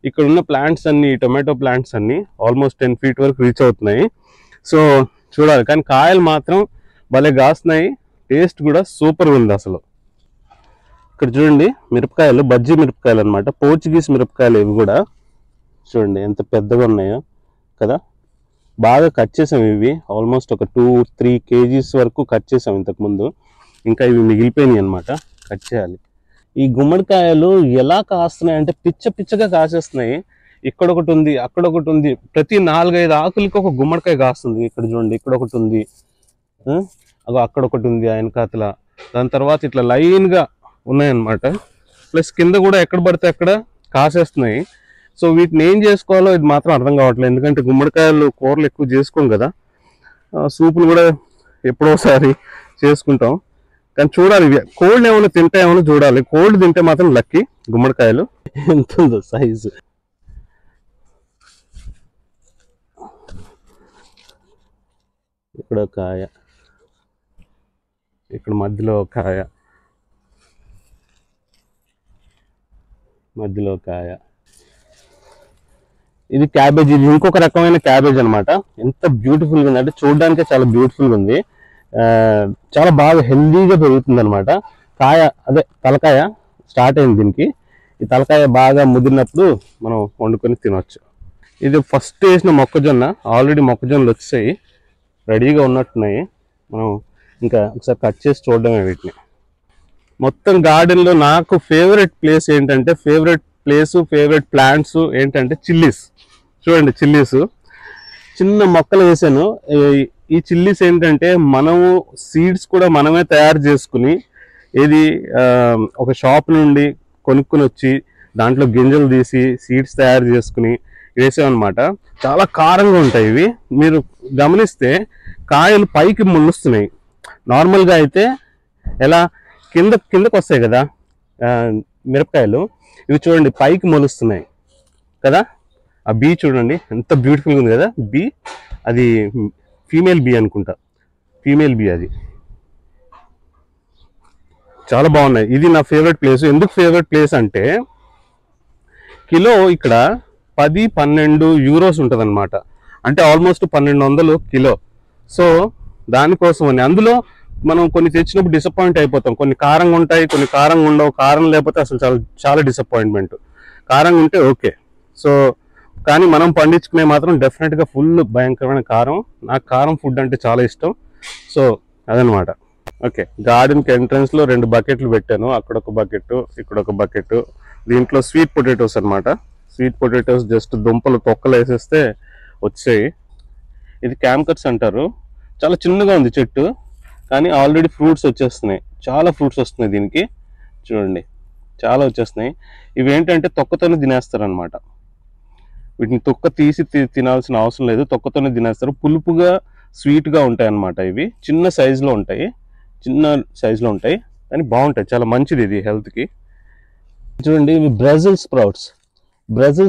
ఇక్కడ ఉన్న ప్లాంట్స్ అన్ని, టొమాటో ప్లాంట్స్ అన్ని ఆల్మోస్ట్ 10 feet వరకు రీచ్ అవుతున్నాయి. సో చూడాలి, కానీ కాయలు మాత్రం భలే కాస్తున్నాయి, టేస్ట్ కూడా సూపర్గా ఉంది అసలు. ఇక్కడ చూడండి మిరపకాయలు, బజ్జీ మిరపకాయలు అనమాట, పోర్చుగీస్ మిరపకాయలు. ఇవి కూడా చూడండి ఎంత పెద్దగా ఉన్నాయో కదా. బాగా కట్ చేసాం, ఇవి ఆల్మోస్ట్ ఒక 2-3 kgs వరకు కట్ చేసాం ఇంతకుముందు, ఇంకా ఇవి మిగిలిపోయినాయి అనమాట, కట్ చేయాలి. ఈ గుమ్మడికాయలు ఎలా కాస్తున్నాయి అంటే పిచ్చగా కాసేస్తున్నాయి. ఇక్కడ ఒకటి ఉంది, అక్కడ ఒకటి ఉంది, ప్రతి 4-5 ఆకులకి ఒక గుమ్మడికాయ కాస్తుంది. ఇక్కడ చూడండి, ఇక్కడ ఒకటి ఉంది, అక్కడ ఒకటి ఉంది ఆయన కాతల, దాని తర్వాత ఇట్లా లైన్గా ఉన్నాయన్నమాట. ప్లస్ కింద కూడా ఎక్కడ పడితే అక్కడ కాసేస్తున్నాయి. సో వీటిని ఏం చేసుకోవాలో ఇది మాత్రం అర్థం కావట్లేదు, ఎందుకంటే గుమ్మడికాయలు కూరలు ఎక్కువ చేసుకోం కదా, సూపులు కూడా ఎప్పుడోసారి చేసుకుంటాం. కానీ చూడాలి, కోల్డ్ ఏమైనా తింటాయేమో చూడాలి. కోల్డ్ తింటే మాత్రం లక్కీ. గుమ్మడికాయలు ఎంత ఉందో సైజు. ఇక్కడ కాయ, ఇక్కడ మధ్యలో కాయ, ఇది క్యాబేజ్. ఇది ఇంకొక రకమైన క్యాబేజ్ అనమాట. ఎంత బ్యూటిఫుల్గా ఉంది అంటే చూడడానికే చాలా బ్యూటిఫుల్గా ఉంది, చాలా బాగా హెల్దీగా పెరుగుతుంది అనమాట. కాయ అదే తలకాయ స్టార్ట్ అయింది దీనికి. ఈ తలకాయ బాగా ముదిరినప్పుడు మనం వండుకొని తినవచ్చు. ఇది ఫస్ట్ వేసిన మొక్కజొన్న, ఆల్రెడీ మొక్కజొన్నలు వచ్చాయి, రెడీగా ఉన్నట్టున్నాయి. మనం ఇంకా ఒకసారి కట్ చేసి చూడడమే వీటిని. మొత్తం గార్డెన్లో నాకు ఫేవరెట్ ప్లాంట్స్ ఏంటంటే చిల్లీస్. చూడండి చిల్లీస్, చిన్న మొక్కలు వేసాను. ఈ చిల్లీస్ ఏంటంటే మనము సీడ్స్ కూడా మనమే తయారు చేసుకుని, ఇది ఒక షాప్ నుండి కొనుక్కొని వచ్చి దాంట్లో గింజలు తీసి సీడ్స్ తయారు చేసుకుని వేసామన్నమాట. చాలా కారంగా ఉంటాయి ఇవి. మీరు గమనిస్తే కాయలు పైకి ముళ్ళుస్తున్నాయి. నార్మల్గా అయితే ఎలా కిందకు వస్తాయి కదా మిరపకాయలు, ఇవి చూడండి పైకి మొలుస్తున్నాయి కదా. ఆ బీ చూడండి ఎంత బ్యూటిఫుల్గా ఉంది కదా. బీ అది ఫీమేల్ బీ అనుకుంటా, ఫీమేల్ బీ అది. చాలా బాగున్నాయి. ఇది నా ఫేవరెట్ ప్లేస్. ఎందుకు ఫేవరెట్ ప్లేస్ అంటే కిలో ఇక్కడ 10-12 యూరోస్ ఉంటుంది అనమాట. అంటే ఆల్మోస్ట్ 1200 కిలో. సో దానికోసం అని అందులో మనం కొన్ని తెచ్చినప్పుడు డిసప్పాయింట్ అయిపోతాం. కొన్ని కారంగా ఉంటాయి, కొన్ని కారంగా ఉండవు. కారం లేకపోతే అసలు చాలా చాలా డిసప్పాయింట్మెంట్. కారంగా ఉంటే ఓకే. సో కానీ మనం పండించుకునే మాత్రం డెఫినెట్గా ఫుల్ భయంకరమైన కారం. నాకు కారం ఫుడ్ అంటే చాలా ఇష్టం. సో అదనమాట. ఓకే, గార్డెన్కి ఎంట్రన్స్లో 2 బకెట్లు పెట్టాను. అక్కడ ఒక బకెట్, ఇక్కడ ఒక బకెట్. దీంట్లో స్వీట్ పొటాటోస్ అనమాట. స్వీట్ పొటాటోస్ జస్ట్ దుంపలు తొక్కలు వేసేస్తే వచ్చాయి. ఇది క్యాంకర్స్ అంటారు. చాలా చిన్నగా ఉంది చెట్టు, కానీ ఆల్రెడీ ఫ్రూట్స్ వచ్చేస్తున్నాయి. చాలా ఫ్రూట్స్ వస్తున్నాయి దీనికి. చూడండి చాలా వచ్చేస్తున్నాయి. ఇవి ఏంటంటే తొక్కతోనే తినేస్తారు. వీటిని తొక్క తీసి తినాల్సిన అవసరం లేదు, తొక్కతోనే తినేస్తారు. పులుపుగా స్వీట్గా ఉంటాయి అన్నమాట. ఇవి చిన్న సైజులో ఉంటాయి, కానీ బాగుంటాయి. చాలా మంచిది ఇది హెల్త్కి. చూడండి ఇవి బ్రెజిల్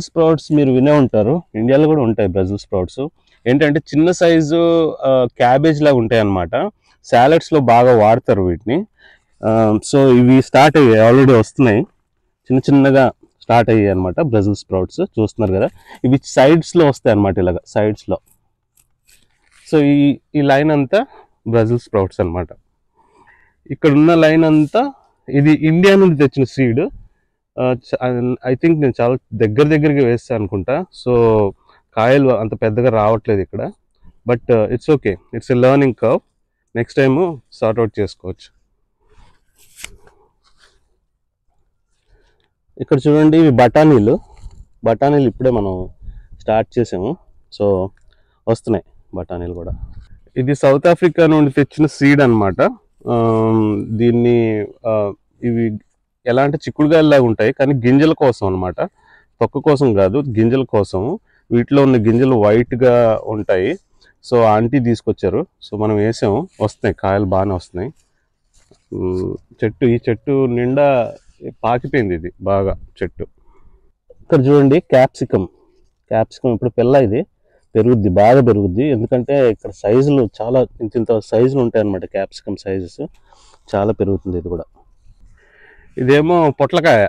స్ప్రౌట్స్ మీరు వినే ఉంటారు. ఇండియాలో కూడా ఉంటాయి బ్రెజిల్ స్ప్రౌట్స్. ఏంటంటే చిన్న సైజు క్యాబేజ్ లాగా ఉంటాయి అన్నమాట. సాలడ్స్లో బాగా వాడతారు వీటిని. సో ఇవి స్టార్ట్ అయ్యాయి, ఆల్రెడీ వస్తున్నాయి. చిన్నగా స్టార్ట్ అయ్యాయి అనమాట బ్రెజిల్ స్ప్రౌట్స్. చూస్తున్నారు కదా, ఇవి సైడ్స్లో వస్తాయి అన్నమాట, ఇలాగా సైడ్స్లో. సో ఈ లైన్ అంతా బ్రెజిల్ స్ప్రౌట్స్ అనమాట. ఇక్కడ ఉన్న లైన్ అంతా ఇది ఇండియా నుండి తెచ్చిన సీడ్. ఐ థింక్ నేను చాలా దగ్గరగా వేస్తాను అనుకుంటా. సో కాయలు అంత పెద్దగా రావట్లేదు ఇక్కడ. But it's okay, it's a learning curve. Next time sort out చేసుకోవచ్చు. ఇక్కడ చూడండి ఇవి బఠానీలు ఇప్పుడే మనం స్టార్ట్ చేసాము. సో వస్తున్నాయి బఠానీలు కూడా. ఇది సౌత్ ఆఫ్రికా నుండి తెచ్చిన సీడ్ అనమాట. దీన్ని ఇవి ఎలా అంటే చిక్కుడుగాయలాగా ఉంటాయి, కానీ గింజల కోసం అనమాట. తొక్క కోసం కాదు, గింజల కోసం. వీటిలో ఉన్న గింజలు వైట్గా ఉంటాయి. సో ఆంటీ తీసుకొచ్చారు. సో మనం వేసాము, వస్తున్నాయి కాయలు బాగానే వస్తున్నాయి. ఈ చెట్టు నిండా పాకిపోయింది ఇది బాగా చెట్టు. ఇక్కడ చూడండి క్యాప్సికమ్ ఇప్పుడు పిల్ల ఇది పెరుగుద్ది, బాగా పెరుగుద్ది. ఎందుకంటే ఇక్కడ సైజులు చాలా ఇంత సైజులు ఉంటాయి అన్నమాట. క్యాప్సికమ్ సైజెస్ చాలా పెరుగుతుంది ఇది కూడా. ఇదేమో పొట్లకాయ.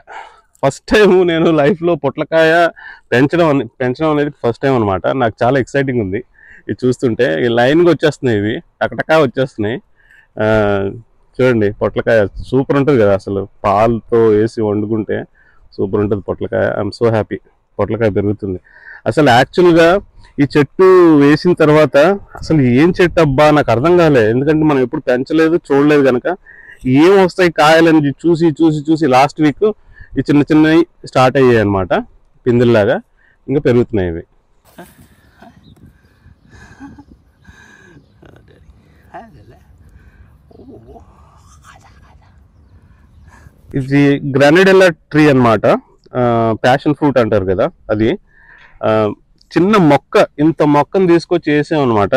ఫస్ట్ టైం నేను లైఫ్లో పొట్లకాయ పెంచడం అనేది ఫస్ట్ టైం అనమాట. నాకు చాలా ఎక్సైటింగ్ ఉంది ఇది చూస్తుంటే. ఈ లైన్గా వచ్చేస్తున్నాయి, ఇవి టకటకా వచ్చేస్తున్నాయి. చూడండి పొట్లకాయ సూపర్ ఉంటుంది కదా, అసలు పాలతో వేసి వండుకుంటే సూపర్ ఉంటుంది పొట్లకాయ. ఐఎమ్ సో హ్యాపీ పొట్లకాయ పెరుగుతుంది. అసలు యాక్చువల్గా ఈ చెట్టు వేసిన తర్వాత అసలు ఏం చెట్టు అబ్బా నాకు అర్థం కాలేదు. ఎందుకంటే మనం ఎప్పుడు పెంచలేదు, చూడలేదు కనుక ఏం వస్తాయి కాయలని చూసి లాస్ట్ వీక్ ఈ చిన్నవి స్టార్ట్ అయ్యాయి అనమాట, పిందుల్లాగా. ఇంకా పెరుగుతున్నాయి ఇవి. ఇది గ్రానడెల్లా ట్రీ అనమాట. ప్యాషన్ ఫ్రూట్ అంటారు కదా అది. చిన్న మొక్క, ఇంత మొక్కను తీసుకొచ్చి వేసామన్నమాట.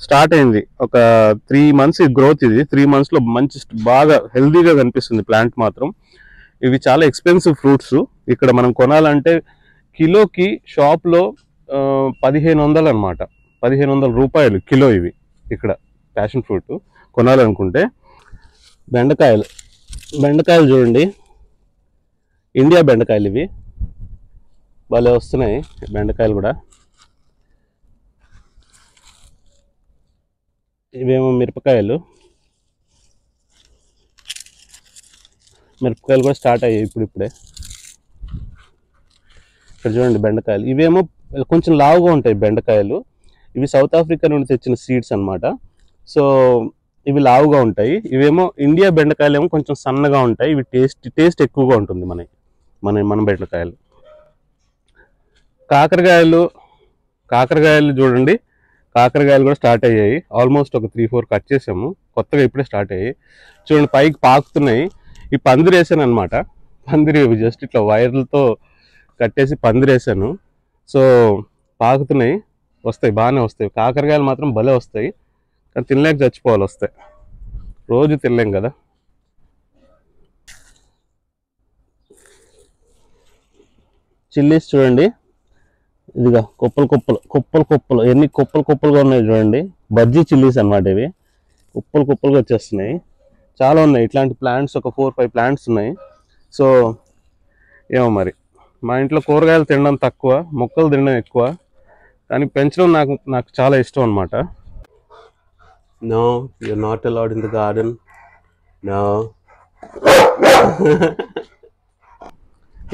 స్టార్ట్ అయింది ఒక 3 months గ్రోత్. ఇది 3 monthsలో మంచి బాగా హెల్దీగా కనిపిస్తుంది ప్లాంట్ మాత్రం. ఇవి చాలా ఎక్స్పెన్సివ్ ఫ్రూట్స్. ఇక్కడ మనం కొనాలంటే కిలోకి షాప్లో 1500 అనమాట. 1500 రూపాయలు కిలో ఇవి ఇక్కడ ప్యాషన్ ఫ్రూట్ కొనాలనుకుంటే. బెండకాయలు చూడండి, ఇండియా బెండకాయలు ఇవి భలే వస్తున్నాయి. బెండకాయలు కూడా. ఇవేమో మిరపకాయలు కూడా స్టార్ట్ అయ్యాయి ఇప్పుడే. ఇక్కడ చూడండి బెండకాయలు. ఇవేమో కొంచెం లావుగా ఉంటాయి బెండకాయలు. ఇవి సౌత్ ఆఫ్రికా నుండి తెచ్చిన సీడ్స్ అనమాట. సో ఇవి లావుగా ఉంటాయి. ఇవేమో ఇండియా బెండకాయలు ఏమో కొంచెం సన్నగా ఉంటాయి. ఇవి టేస్ట్ ఎక్కువగా ఉంటుంది మన బెండకాయలు. కాకరకాయలు చూడండి, కాకరకాయలు కూడా స్టార్ట్ అయ్యాయి. ఆల్మోస్ట్ ఒక 3-4 కట్ చేసాము, కొత్తగా ఇప్పుడే స్టార్ట్ అయ్యాయి. చూడండి పైకి పాకుతున్నాయి. ఈ పందిరి వేసాను అనమాట. పందిరి జస్ట్ ఇట్లా వైర్లతో కట్టేసి పందిరేసాను. సో పాకుతున్నాయి, వస్తాయి, బాగానే వస్తాయి. కాకరకాయలు మాత్రం భలే వస్తాయి, కానీ తినలేక చచ్చిపోవాలి వస్తాయి. రోజు తినలేం కదా. చిల్లీస్ చూడండి, ఇదిగా కుప్పలు కుప్పలు కుప్పలు కుప్పలు, ఎన్ని కుప్పలు కుప్పలుగా ఉన్నాయి చూడండి. బజ్జీ చిల్లీస్ అన్నమాట ఇవి. కుప్పలు కుప్పలుగా వచ్చేస్తున్నాయి. చాలా ఉన్నాయి ఇట్లాంటి ప్లాంట్స్, ఒక 4-5 ప్లాంట్స్ ఉన్నాయి. సో ఏమో మరి, మా ఇంట్లో కూరగాయలు తినడం తక్కువ, మొక్కలు తినడం ఎక్కువ, కానీ పెంచడం నాకు చాలా ఇష్టం అన్నమాట. No, you're not allowed in the garden. No.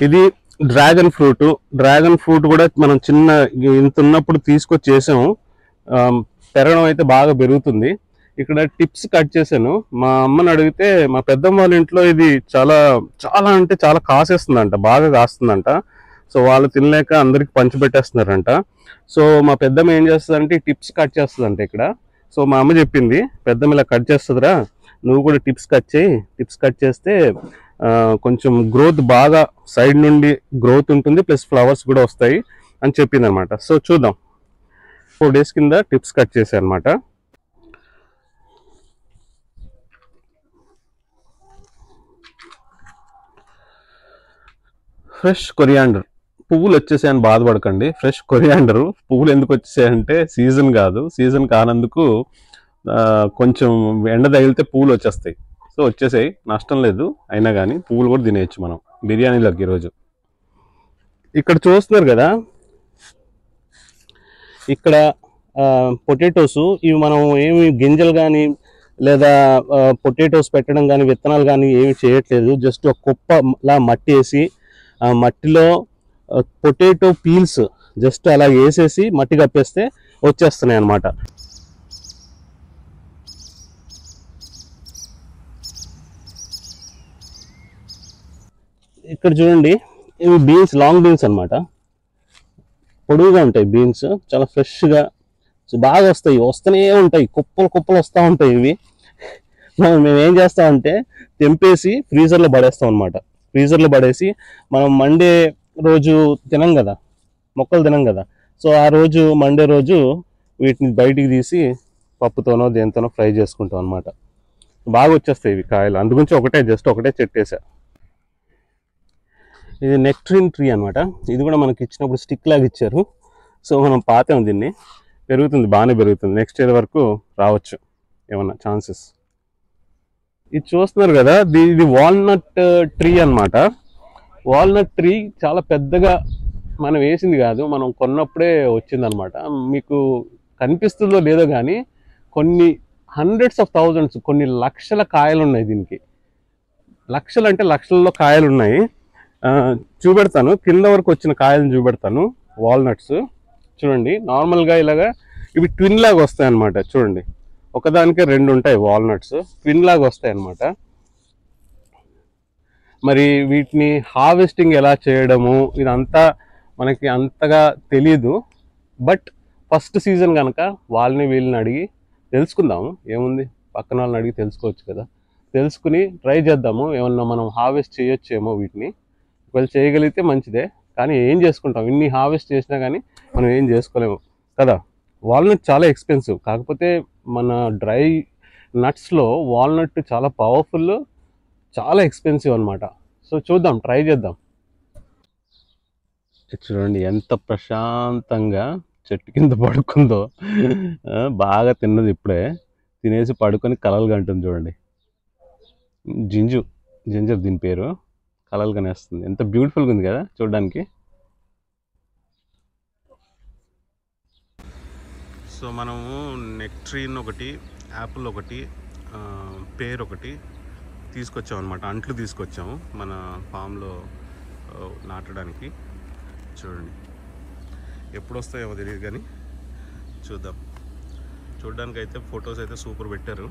ఇది డ్రాగన్ ఫ్రూట్. డ్రాగన్ ఫ్రూట్ కూడా మనం చిన్న ఇంత ఉన్నప్పుడు తీసుకొచ్చి చేసాము. పెరగడం అయితే బాగా పెరుగుతుంది. ఇక్కడ టిప్స్ కట్ చేశాను. మా అమ్మని అడిగితే, మా పెద్దమ్మ వాళ్ళ ఇంట్లో ఇది చాలా చాలా అంటే చాలా కాసేస్తుందంట, బాగా కాస్తుందంట. సో వాళ్ళు తినలేక అందరికి పంచిపెట్టేస్తున్నారంట. సో మా పెద్దమ్మ ఏం చేస్తుందంటే ఈ టిప్స్ కట్ చేస్తుందంట ఇక్కడ. సో మా అమ్మ చెప్పింది, పెద్దమ్మ ఇలా కట్ చేస్తుందిరా, నువ్వు కూడా టిప్స్ కట్ చేయి. టిప్స్ కట్ చేస్తే కొంచెం గ్రోత్ బాగా సైడ్ నుండి గ్రోత్ ఉంటుంది, ప్లస్ ఫ్లవర్స్ కూడా వస్తాయి అని చెప్పింది అనమాట. సో చూద్దాం. 4 days కింద టిప్స్ కట్ చేశాను అనమాట. ఫ్రెష్ కొరియాండర్ పువ్వులు వచ్చేసాయని బాధపడకండి. ఫ్రెష్ కొరియాండర్ పువ్వులు ఎందుకు వచ్చేసాయంటే సీజన్ కాదు, సీజన్ కానందుకు కొంచెం ఎండ తగిలితే పువ్వులు వచ్చేస్తాయి. సో వచ్చేసాయి, నష్టం లేదు. అయినా కానీ పువ్వులు కూడా తినేయచ్చు మనం బిర్యానీలోకి ఈరోజు. ఇక్కడ చూస్తున్నారు కదా, ఇక్కడ పొటాటోస్, ఇవి మనం ఏమి గింజలు కానీ లేదా పొటాటోస్ పెట్టడం కానీ విత్తనాలు కానీ ఏమి చేయట్లేదు. జస్ట్ ఒక కుప్పలా మట్టి వేసి ఆ మట్టిలో పొటాటో పీల్స్ జస్ట్ అలా వేసేసి మట్టి కప్పేస్తే వచ్చేస్తున్నాయి అన్నమాట. ఇక్కడ చూడండి, ఇవి బీన్స్, లాంగ్ బీన్స్ అన్నమాట. పొడుగుగా ఉంటాయి బీన్స్, చాలా ఫ్రెష్గా బాగా వస్తాయి, వస్తూనే ఉంటాయి, కుప్పలు కుప్పలు వస్తూ ఉంటాయి. ఇవి మేము ఏం చేస్తామంటే తెంపేసి ఫ్రీజర్లో పడేస్తాం అనమాట. ఫ్రీజర్లో పడేసి మనం మండే రోజు తినం కదా, మొక్కలు తినం కదా. సో ఆ రోజు మండే రోజు వీటిని బయటికి తీసి పప్పుతోనో దేనితోనో ఫ్రై చేసుకుంటాం అనమాట. బాగా వచ్చేస్తాయి ఇవి కాయలు. అందుగురించి జస్ట్ ఒకటే చెట్టు వేసా. ఇది నెక్ట్రిన్ ట్రీ అనమాట. ఇది కూడా మనకి ఇచ్చినప్పుడు స్టిక్ లాగా ఇచ్చారు. సో మనం పాతాం దీన్ని, పెరుగుతుంది, బాగానే పెరుగుతుంది. నెక్స్ట్ ఇయర్ వరకు రావచ్చు ఏమన్నా ఛాన్సెస్. ఇది చూస్తున్నారు కదా, ఇది వాల్నట్ ట్రీ అన్నమాట. వాల్నట్ ట్రీ చాలా పెద్దగా మనం వేసింది కాదు, మనం కొన్నప్పుడే వచ్చిందనమాట. మీకు కనిపిస్తుందో లేదో కానీ కొన్ని hundreds of thousands, కొన్ని లక్షల కాయలు ఉన్నాయి దీనికి. లక్షలు అంటే లక్షల్లో కాయలు ఉన్నాయి. చూపెడతాను, కింద వరకు వచ్చిన కాయలను చూపెడతాను. వాల్నట్స్ చూడండి, నార్మల్గా ఇలాగా ఇవి ట్విన్ లాగా వస్తాయి అన్నమాట. చూడండి, ఒకదానికే 2 ఉంటాయి వాల్నట్స్, ట్విన్ లాగా వస్తాయి అన్నమాట. మరి వీటిని హార్వెస్టింగ్ ఎలా చేయడము ఇదంతా మనకి అంతగా తెలీదు. బట్ ఫస్ట్ సీజన్ కనుక వాళ్ళని వీళ్ళని అడిగి తెలుసుకుందాము. ఏముంది, పక్కన వాళ్ళని అడిగి తెలుసుకోవచ్చు కదా. తెలుసుకుని ట్రై చేద్దాము, ఏమన్నా మనం హార్వెస్ట్ చేయొచ్చేమో వీటిని. ఒకవేళ చేయగలిగితే మంచిదే, కానీ ఏం చేసుకుంటాం, ఇన్ని హార్వెస్ట్ చేసినా కానీ మనం ఏం చేసుకోలేము కదా. వాల్నట్ చాలా ఎక్స్పెన్సివ్, కాకపోతే మన డ్రై నట్స్లో వాల్నట్ చాలా పవర్ఫుల్, చాలా ఎక్స్పెన్సివ్ అనమాట. సో చూద్దాం, ట్రై చేద్దాం. చూడండి ఎంత ప్రశాంతంగా చెట్టు కింద పడుకుందో. బాగా తిన్నది, ఇప్పుడే తినేసి పడుకొని కలలు కంటుంది. చూడండి, జింజర్ దీని పేరు. కలలు కనేస్తుంది, ఎంత బ్యూటిఫుల్గా ఉంది కదా చూడడానికి. సో మనము నెక్ట్రిన్ ఒకటి, యాపిల్ ఒకటి, పేరు ఒకటి తీసుకొచ్చాము అనమాట. అంట్లు తీసుకొచ్చాము మన ఫామ్లో నాటడానికి. చూడండి, ఎప్పుడు వస్తాయేమో తెలియదు కానీ చూద్దాం. చూడడానికి అయితే ఫొటోస్ అయితే సూపర్ పెట్టారు.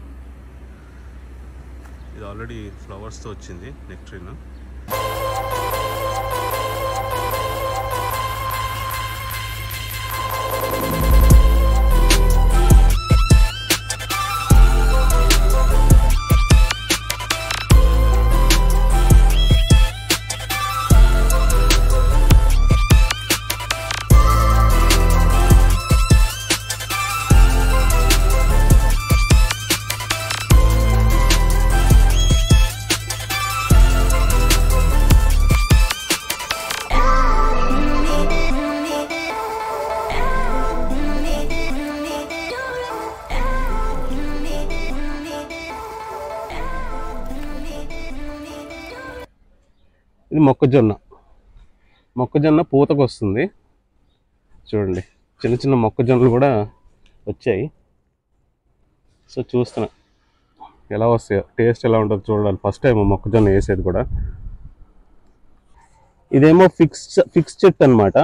ఇది ఆల్రెడీ ఫ్లవర్స్తో వచ్చింది నెక్ట్రిన్. మొక్కజొన్న పూతకు వస్తుంది చూడండి. చిన్న చిన్న మొక్కజొన్నలు కూడా వచ్చాయి. సో చూస్తున్నా ఎలా వస్తాయో, టేస్ట్ ఎలా ఉంటుందో చూడాలి. ఫస్ట్ టైం మొక్కజొన్న వేసేది కూడా. ఇదేమో ఫిక్స్ చెట్టు అనమాట.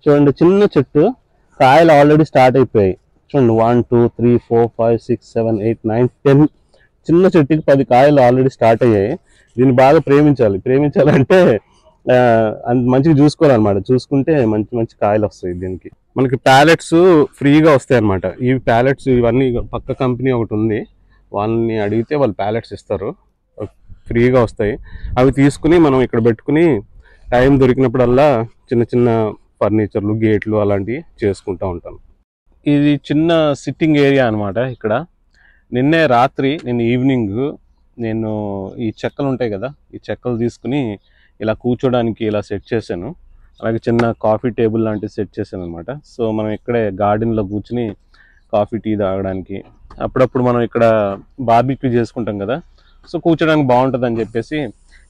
చూడండి చిన్న చెట్టు, కాయలు ఆల్రెడీ స్టార్ట్ అయిపోయాయి. చూడండి 1 2 3 4 5 6 7 8 9 10 చిన్న చెట్టుకి 10 కాయలు ఆల్రెడీ స్టార్ట్ అయ్యాయి. దీన్ని బాగా ప్రేమించాలంటే మంచిగా చూసుకోవాలన్నమాట. చూసుకుంటే మంచి మంచి కాయలు వస్తాయి. దీనికి మనకి ప్యాలెట్స్ ఫ్రీగా వస్తాయి అన్నమాట. ఈ ప్యాలెట్స్ ఇవన్నీ పక్క కంపెనీ ఒకటి ఉంది, వాళ్ళని అడిగితే వాళ్ళు ప్యాలెట్స్ ఇస్తారు, ఫ్రీగా వస్తాయి. అవి తీసుకుని మనం ఇక్కడ పెట్టుకుని టైం దొరికినప్పుడల్లా చిన్న చిన్న ఫర్నిచర్లు, గేట్లు అలాంటివి చేసుకుంటూ ఉంటాను. ఇది చిన్న సిట్టింగ్ ఏరియా అనమాట. ఇక్కడ నిన్న ఈవినింగ్ నేను ఈ చెక్కలు ఉంటాయి కదా, ఈ చెక్కలు తీసుకుని ఇలా కూర్చోడానికి ఇలా సెట్ చేశాను. అలాగే చిన్న కాఫీ టేబుల్ లాంటివి సెట్ చేశాను అనమాట. సో మనం ఇక్కడే గార్డెన్లో కూర్చుని కాఫీ, టీ తాగడానికి, అప్పుడప్పుడు మనం ఇక్కడ బార్బిక్యూ చేసుకుంటాం కదా, సో కూర్చోడానికి బాగుంటుంది అని చెప్పేసి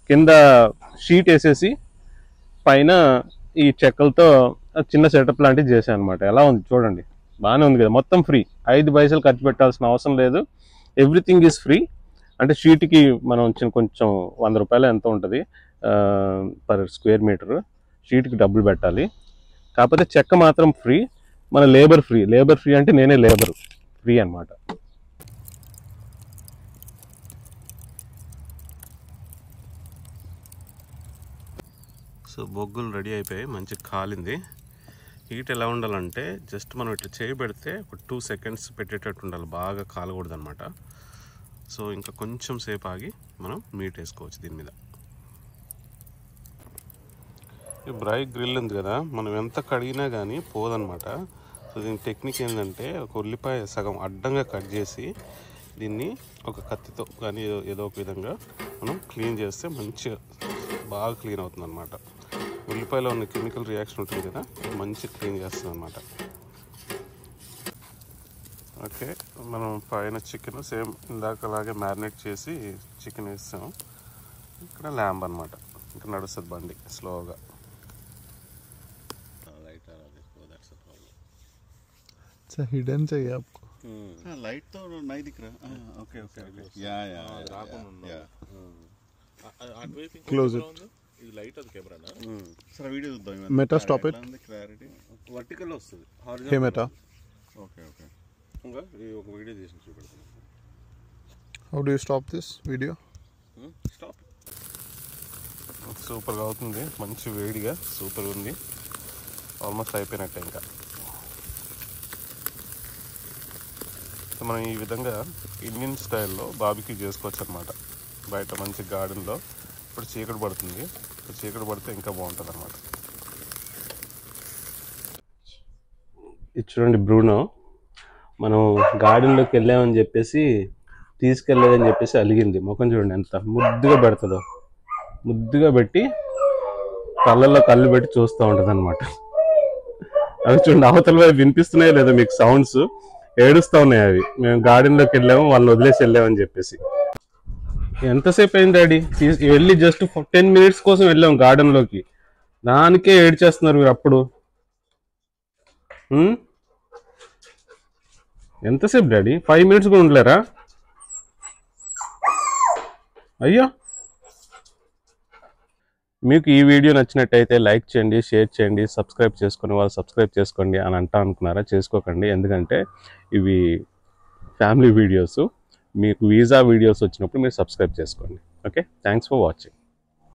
కింద షీట్ వేసేసి పైన ఈ చెక్కలతో చిన్న సెటప్ లాంటివి చేశాను అనమాట. ఎలా ఉంది చూడండి, బాగానే ఉంది కదా. మొత్తం ఫ్రీ, 5 పైసలు ఖర్చు పెట్టాల్సిన అవసరం లేదు. Everything is free. అంటే షీట్కి మనం కొంచెం 100 రూపాయలు ఎంత ఉంటుంది పర్ స్క్వేర్ మీటర్. షీట్కి డబ్బులు పెట్టాలి. కాకపోతే చెక్క మాత్రం ఫ్రీ. మన లేబర్ ఫ్రీ అంటే నేనే లేబర్ ఫ్రీ అనమాట. సో బొగ్గులు రెడీ అయిపోయాయి, మంచి కాలింది. హీట్ ఎలా ఉండాలంటే జస్ట్ మనం ఇట్లా చేయి పెడితే ఒక 2 సెకండ్స్ పెట్టేటట్టు ఉండాలి, బాగా కాలకూడదు అనమాట. సో ఇంకా కొంచెం సేపు ఆగి మనం మీట్ వేసుకోవచ్చు దీని మీద. ఈ బ్రై గ్రిల్ ఉంది కదా, మనం ఎంత కడిగినా కానీ పోదనమాట. సో దీని టెక్నిక్ ఏంటంటే ఒక ఉల్లిపాయ సగం అడ్డంగా కట్ చేసి దీన్ని ఒక కత్తితో కానీ ఏదో ఒక విధంగా మనం క్లీన్ చేస్తే మంచిగా బాగా క్లీన్ అవుతుంది అనమాట. ఉల్లిపాయలో ఉన్న కెమికల్ రియాక్షన్ ఉంటుంది కదా, మంచి క్లీన్ చేస్తుంది అనమాట. ఓకే, మనం పైన చికెన్ సేమ్ ఇందాక అలాగే మ్యారినేట్ చేసి చికెన్ వేస్తాం. ఇక్కడ ల్యాంబ్ అనమాట, ఇక్కడ నడుస్తుంది బండి స్లోగా. हिडन चाहिए आपको? लाइट तो नहीं दिख रहा. ओके ओके या क्लोज इट. ఇది లైట్ అది కెమెరానా सर वीडियो చూద్దాం. Meta stop it. Clarity vertical వస్తుంది. హే మెటా. ఓకే ఓకే ఇంకా ఈ ఒక వీడియో చేసి చూపెడతాను. How do you stop this video? Stop. సూపర్గా అవుతుంది, మంచి వేడిగా సూపర్ ఉంది. ఆల్మోస్ట్ అయిపోయినట్టే. ఇంకా సో మనం ఈ విధంగా ఇండియన్ స్టైల్లో బార్బిక్యూ చేసుకోవచ్చు అనమాట. బయట మంచి గార్డెన్లో. ఇప్పుడు చీకటి పడుతుంది, చీకటి పడితే ఇంకా బాగుంటుంది అనమాట. ఇది చూడండి బ్రూనో, మనం గార్డెన్లోకి వెళ్ళామని చెప్పేసి తీసుకెళ్ళలేదని చెప్పేసి అలిగింది. ముఖం చూడండి ఎంత ముద్దుగా పెడుతుందో. ముద్దుగా పెట్టి కళ్ళల్లో కళ్ళు పెట్టి చూస్తూ ఉంటుంది అనమాట. అవి చూడండి అవతల వైపు వినిపిస్తున్నాయో లేదో మీకు సౌండ్స్, ఏడుస్తూ ఉన్నాయి అవి. మేము గార్డెన్లోకి వెళ్ళాము, వాళ్ళని వదిలేసి వెళ్ళామని చెప్పేసి. ఎంతసేపు అయింది డాడీ వెళ్ళి? జస్ట్ 10 minutes కోసం వెళ్ళాము గార్డెన్లోకి, దానికే ఏడ్చేస్తున్నారు మీరు. అప్పుడు ఎంతసేపు డాడీ? 5 minutes కూడా ఉండలేరా? అయ్యో. మీకు ఈ వీడియో నచ్చినట్టయితే లైక్ చేయండి, షేర్ చేయండి, సబ్స్క్రైబ్ చేసుకునే వాళ్ళు సబ్స్క్రైబ్ చేసుకోండి అని అనుకున్నారా? చేసుకోకండి, ఎందుకంటే ఇవి ఫ్యామిలీ వీడియోస్. మీకు వీసా వీడియోస్ వచ్చినప్పుడు మీరు సబ్స్క్రైబ్ చేసుకోండి. Okay, thanks for watching.